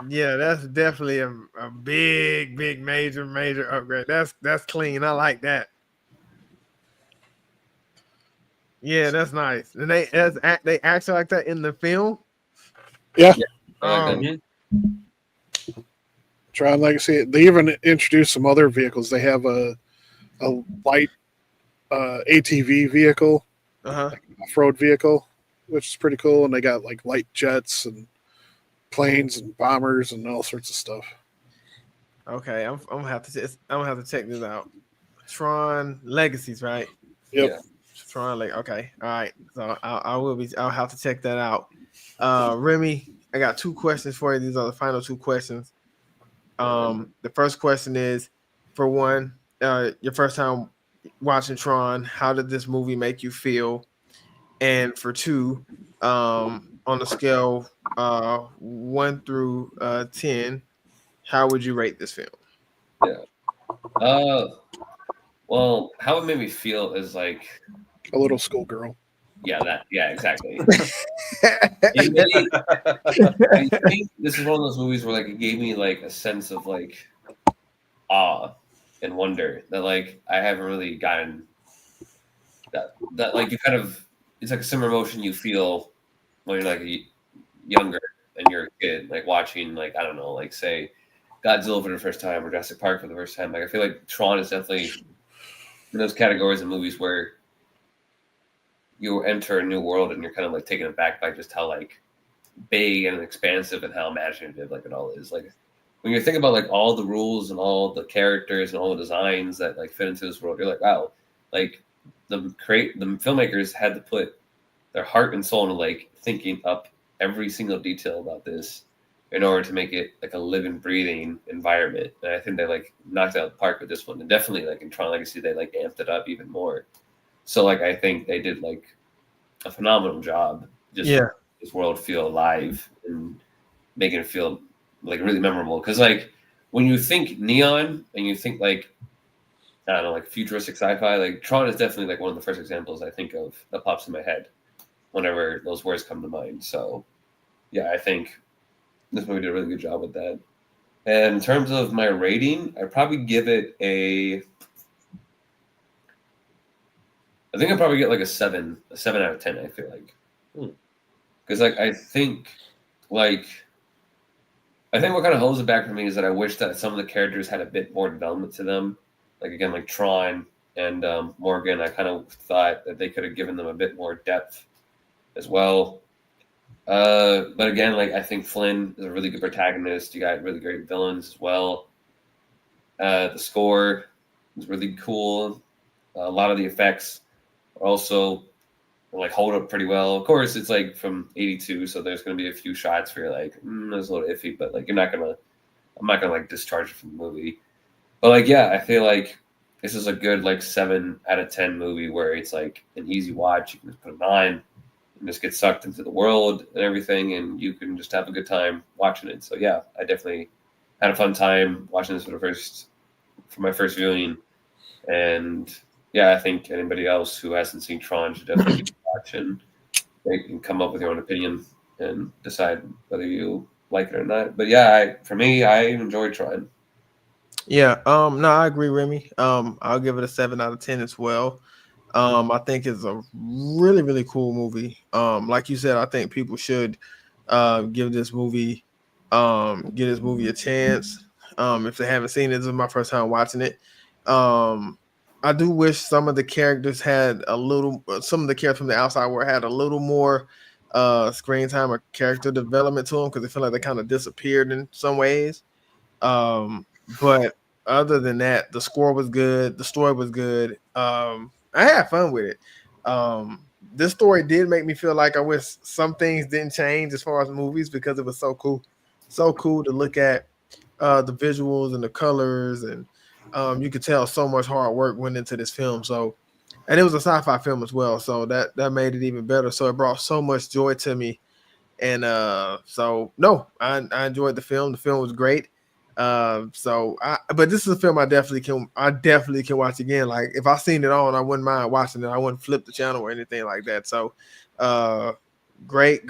Yeah, that's definitely a big, major upgrade. That's clean. I like that. Yeah, that's nice. And they act like that in the film. Yeah. I like that. Tron Legacy. They even introduced some other vehicles. They have a light ATV vehicle, off-road vehicle, which is pretty cool. And they got like light jets and planes and bombers and all sorts of stuff. Okay, I'm gonna have to check this out. Tron Legacies, right? Yep. Yeah. Tron okay, all right. So I'll have to check that out. Remy, I got 2 questions for you. These are the final 2 questions. The first question is, for one, your first time watching Tron, how did this movie make you feel? And for 2, on a scale 1 through 10, how would you rate this film? Yeah. Well, how it made me feel is like A little schoolgirl. Yeah, exactly. I think this is one of those movies where like it gave me like a sense of like awe and wonder that like I haven't really gotten that like you kind of it's like a similar emotion you feel when you're like younger and you're a kid, like watching like I don't know, like say Godzilla for the first time or Jurassic Park for the first time. Like I feel like Tron is definitely in those categories of movies where you enter a new world and you're kind of like taken aback by just how like big and expansive and how imaginative like it all is. Like when you think about like all the rules and all the characters and all the designs that like fit into this world, you're like, wow, like the filmmakers had to put their heart and soul into like thinking up every single detail about this in order to make it like a living, breathing environment. And I think they like knocked it out of the park with this one. And definitely like in Tron Legacy, they like amped it up even more. So like I think they did like a phenomenal job just making this world feel alive and making it feel like really memorable. Because like when you think neon and you think like I don't know, like futuristic sci-fi, like Tron is definitely like one of the first examples I think of that pops in my head whenever those words come to mind. So yeah, I think this movie did a really good job with that. And in terms of my rating, I'd probably give it I think I'd probably get like a 7 out of 10, I feel like. Because like I think what kind of holds it back for me is that I wish that some of the characters had a bit more development to them. Like again, like Tron and Morgan, I kind of thought that they could have given them a bit more depth as well. But again, like I think Flynn is a really good protagonist. You got really great villains as well. The score is really cool. A lot of the effects are also like hold up pretty well. Of course, it's like from '82, so there's going to be a few shots where you're like, that's a little iffy, but like I'm not gonna like discharge it from the movie. But like, yeah, I feel like this is a good like 7 out of 10 movie where it's like an easy watch. You can just put it on, and just get sucked into the world and everything, and you can just have a good time watching it. So yeah, I definitely had a fun time watching this for my first viewing, and yeah, I think anybody else who hasn't seen Tron should definitely give it a watch, and they can come up with your own opinion and decide whether you like it or not. But yeah, for me, I enjoyed Tron. Yeah, no, I agree, Remy. I'll give it a 7 out of 10 as well. I think it's a really, really cool movie. Like you said, I think people should give this movie a chance. If they haven't seen it, this is my first time watching it. I do wish some of the characters some of the characters from the outside world had a little more screen time or character development to them, because I feel like they kind of disappeared in some ways. But other than that, the score was good. The story was good. I had fun with it. This story did make me feel like I wish some things didn't change as far as movies, because it was so cool. So cool to look at the visuals and the colors, and you could tell so much hard work went into this film. So, and it was a sci-fi film as well, so that made it even better. So it brought so much joy to me. And so no, I enjoyed the film. The film was great. But this is a film I definitely can watch again. Like, if I seen it on, I wouldn't mind watching it. I wouldn't flip the channel or anything like that. So great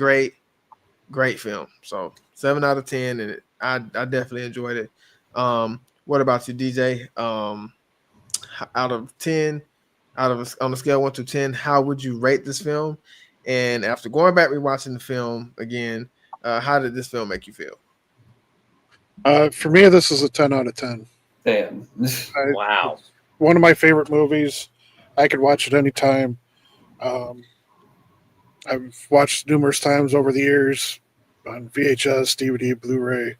film. So 7 out of 10, and I definitely enjoyed it. What about you, DJ? Out of 10, on a scale of 1 to 10, how would you rate this film? And after going back rewatching the film again, how did this film make you feel? For me, this is a 10 out of 10. Damn. Wow. One of my favorite movies. I could watch it anytime. I've watched numerous times over the years on VHS, DVD, Blu-ray.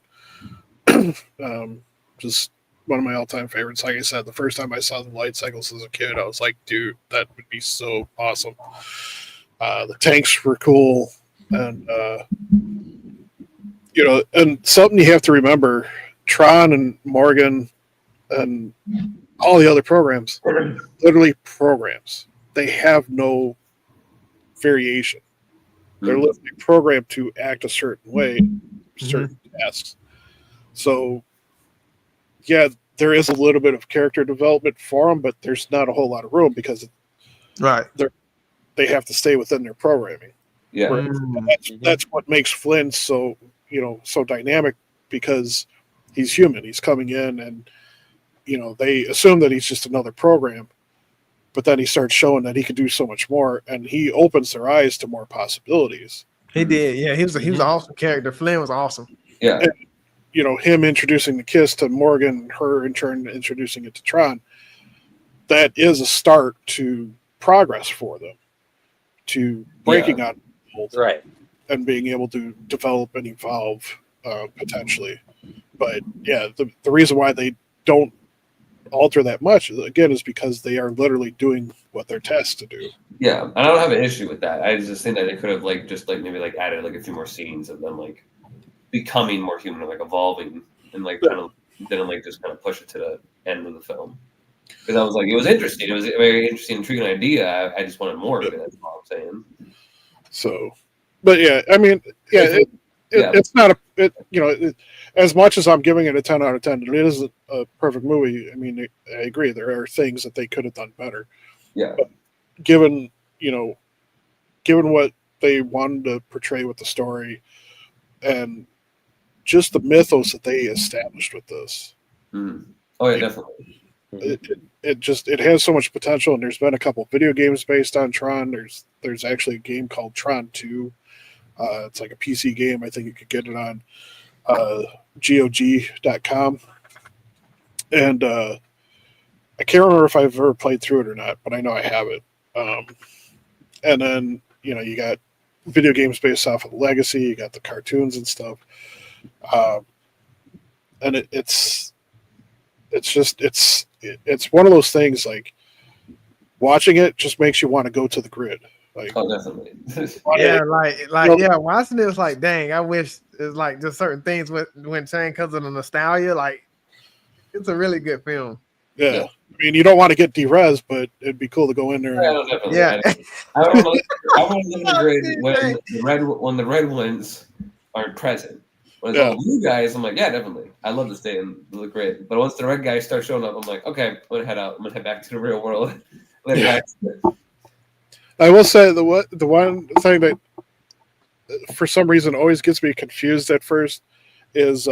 Just one of my all-time favorites. Like I said, the first time I saw the light cycles as a kid, I was like, dude, that would be so awesome. The tanks were cool. And, and something you have to remember, Tron and Morgan and all the other programs, literally programs. They have no variation. They're literally programmed to act a certain way, certain tasks. So, yeah, there is a little bit of character development for them, but there's not a whole lot of room because they have to stay within their programming. Yeah, that's what makes Flynn so dynamic, because he's human. He's coming in, and they assume that he's just another program, but then he starts showing that he can do so much more, and he opens their eyes to more possibilities. He did, yeah. He was an awesome character. Flynn was awesome. Yeah, and, him introducing the kiss to Morgan, her in turn introducing it to Tron. That is a start to progress for them, to breaking out, right, and being able to develop and evolve potentially. But yeah, the reason why they don't alter that much, again, is because they are literally doing what they're tasked to do. Yeah, and I don't have an issue with that. I just think that they could have maybe added a few more scenes of them becoming more human, evolving, and didn't just kind of push it to the end of the film. Because I was it was interesting. It was a very interesting, intriguing idea. I just wanted more of it. That's all I'm saying. So, but yeah, I mean, it's not as much as I'm giving it a 10 out of 10, it isn't a perfect movie. I mean, I agree. There are things that they could have done better. Yeah. But given what they wanted to portray with the story and just the mythos that they established with this. Mm. Oh yeah, definitely. It has so much potential, and there's been a couple video games based on Tron. There's actually a game called Tron 2. It's like a PC game. I think you could get it on GOG.com. And I can't remember if I've ever played through it or not, but I know I have it. And then, you got video games based off of the Legacy. You got the cartoons and stuff. And it's one of those things, watching it just makes you want to go to the grid. Oh, definitely. Watching it was dang, I wish it's just certain things went change because of the nostalgia. It's a really good film. Yeah. I mean, you don't want to get derez, but it'd be cool to go in there. Yeah, no, definitely. Yeah. I want to live in the grid when the red ones aren't present. When it's all the blue guys, I'm like, yeah, definitely. I love to stay in the grid. But once the red guys start showing up, I'm like, okay, I'm gonna head out. I'm gonna head back to the real world. I will say the one thing that for some reason always gets me confused at first is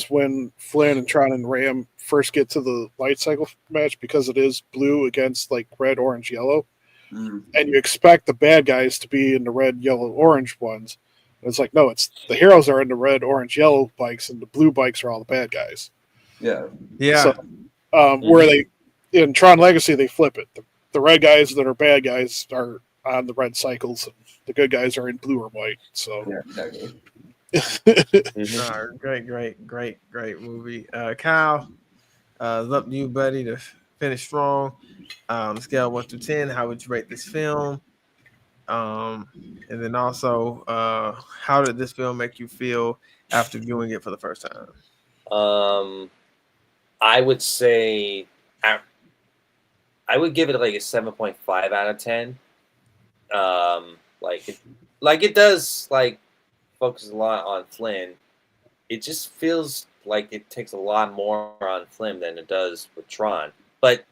when Flynn and Tron and Ram first get to the light cycle match, because it is blue against like red, orange, yellow, and you expect the bad guys to be in the red, yellow, orange ones. And it's like, no, it's the heroes are in the red, orange, yellow bikes, and the blue bikes are all the bad guys. Yeah. So, where they in Tron Legacy they flip it. The red guys that are bad guys are on the red cycles, and the good guys are in blue or white. So yeah, exactly. Great movie. Kyle, it's up to you, buddy, to finish strong. On a scale of 1 to 10, how would you rate this film? And then also, how did this film make you feel after viewing it for the first time? I would say I would give it like a 7.5 out of 10. Like it does like focus a lot on Flynn. It just feels like it takes a lot more on Flynn than it does with Tron. But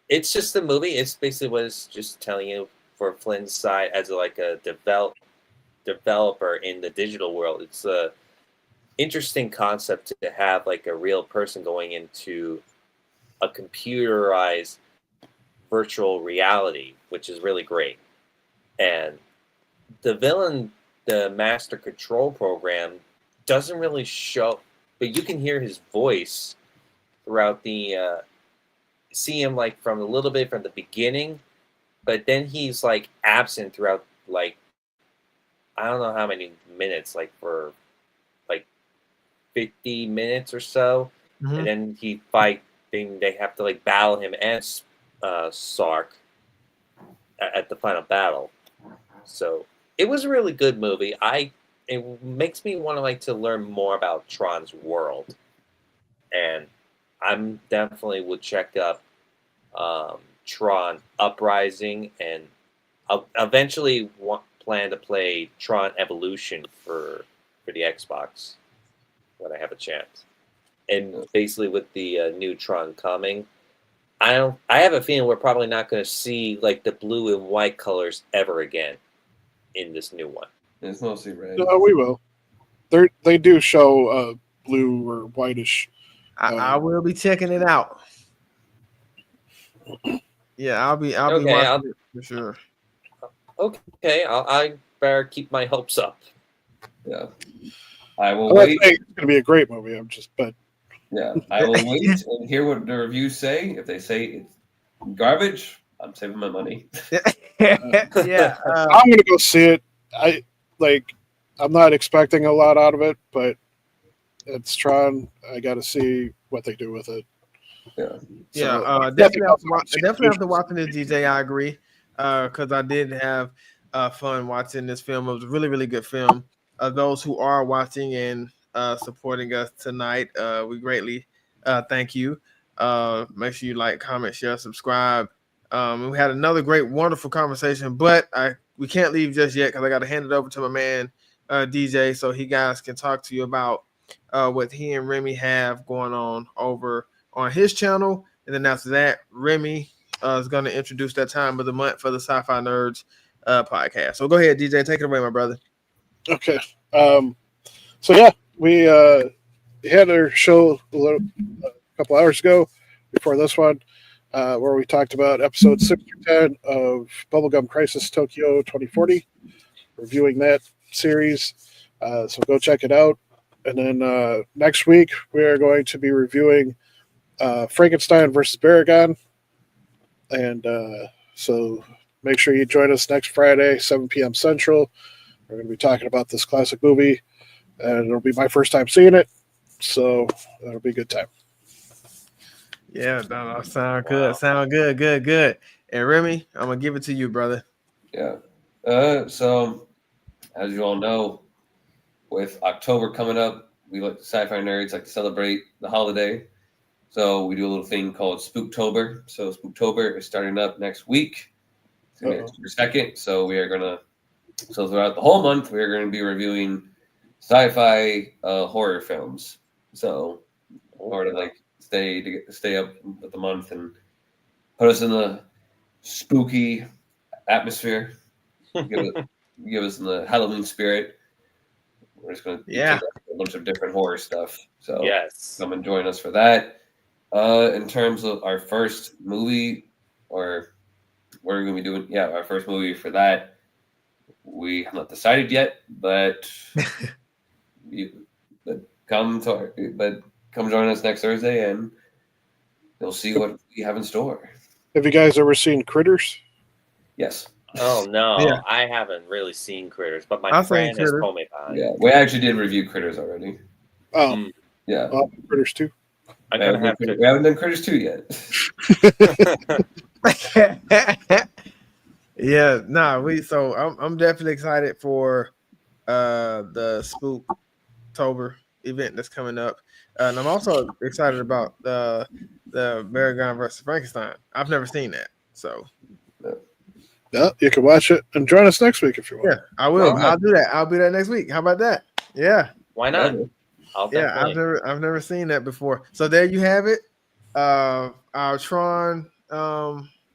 it's just a movie. It's basically what it's just telling you for Flynn's side as like a developer in the digital world. It's a interesting concept to have like a real person going into a computerized virtual reality, which is really great. And the villain, the Master Control Program, doesn't really show, but you can hear his voice throughout the see him like from a little bit from the beginning, but then he's like absent throughout like I don't know how many minutes, like for like 50 minutes or so, and then they have to like battle him and Sark at the final battle. So it was a really good movie. It makes me want to like to learn more about Tron's world, and I'm definitely would check up Tron Uprising, and I'll eventually plan to play Tron Evolution for the Xbox when I have a chance. And basically with the new Tron coming, I have a feeling we're probably not going to see like the blue and white colors ever again in this new one. It's mostly red. No, we will. They do show blue or whitish. I will be checking it out. Yeah, I'll be watching it for sure. Okay, I better keep my hopes up. Yeah, I will wait. It's going to be a great movie. Yeah, I will wait and hear what the reviews say. If they say it's garbage, I'm saving my money. Yeah, I'm going to go see it. I'm not expecting a lot out of it, but it's Tron. I got to see what they do with it. Yeah. Definitely after watching this, DJ, I agree, because I did have fun watching this film. It was a really, really good film. Those who are watching and supporting us tonight, we greatly thank you. Make sure you like, comment, share, subscribe. We had another great, wonderful conversation, but we can't leave just yet because I got to hand it over to my man DJ, so he guys can talk to you about what he and Remy have going on over on his channel. And then after that, Remy is going to introduce that time of the month for the Sci-Fi Nerdz podcast. So go ahead, DJ, take it away, my brother. Okay. So yeah, we had our show a couple hours ago before this one, where we talked about episode 6 through 10 of Bubblegum Crisis Tokyo 2040, reviewing that series. So go check it out. And then next week, we are going to be reviewing Frankenstein versus Baragon. And so make sure you join us next Friday, 7 p.m. Central. We're going to be talking about this classic movie, and it'll be my first time seeing it, so it'll be a good time. Yeah, no, sound good. Sound good, good. And Remy, I'm going to give it to you, brother. Yeah. So, as you all know, with October coming up, we like Sci-Fi Nerds like to celebrate the holiday. So we do a little thing called Spooktober. So Spooktober is starting up next week. It's going to be October 2nd. So we are going to, so throughout the whole month, we are going to be reviewing sci-fi horror films. So or to like stay up with the month and put us in the spooky atmosphere. give us in the Halloween spirit. We're just going to take a bunch of different horror stuff. So come and join us for that. In terms of our first movie, or what are we going to be doing? Yeah, our first movie for that, we have not decided yet, but come join us next Thursday, and you'll see what we have in store. Have you guys ever seen Critters? Yes. Oh no, I haven't really seen Critters, but my friend has told me about it. Yeah, we actually did review Critters already. Oh, yeah. Critters 2. We haven't done Critters 2 yet. So I'm definitely excited for the Spooktober event that's coming up, and I'm also excited about the Baragon versus Frankenstein. I've never seen that, so you can watch it and join us next week if you want. Yeah, I will. I'll do that. I'll be there next week. How about that? Yeah. Why not? I've never seen that before. So there you have it. Our Tron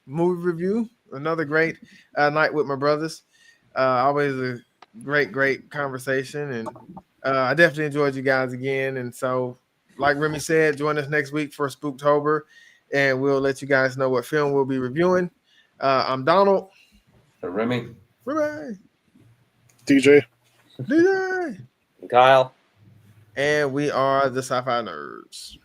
movie review. Another great night with my brothers. Always a great conversation, and I definitely enjoyed you guys again. And so, like Remy said, join us next week for Spooktober, and we'll let you guys know what film we'll be reviewing. I'm Donald. Remy. DJ. Kyle. And we are the Sci-Fi Nerds.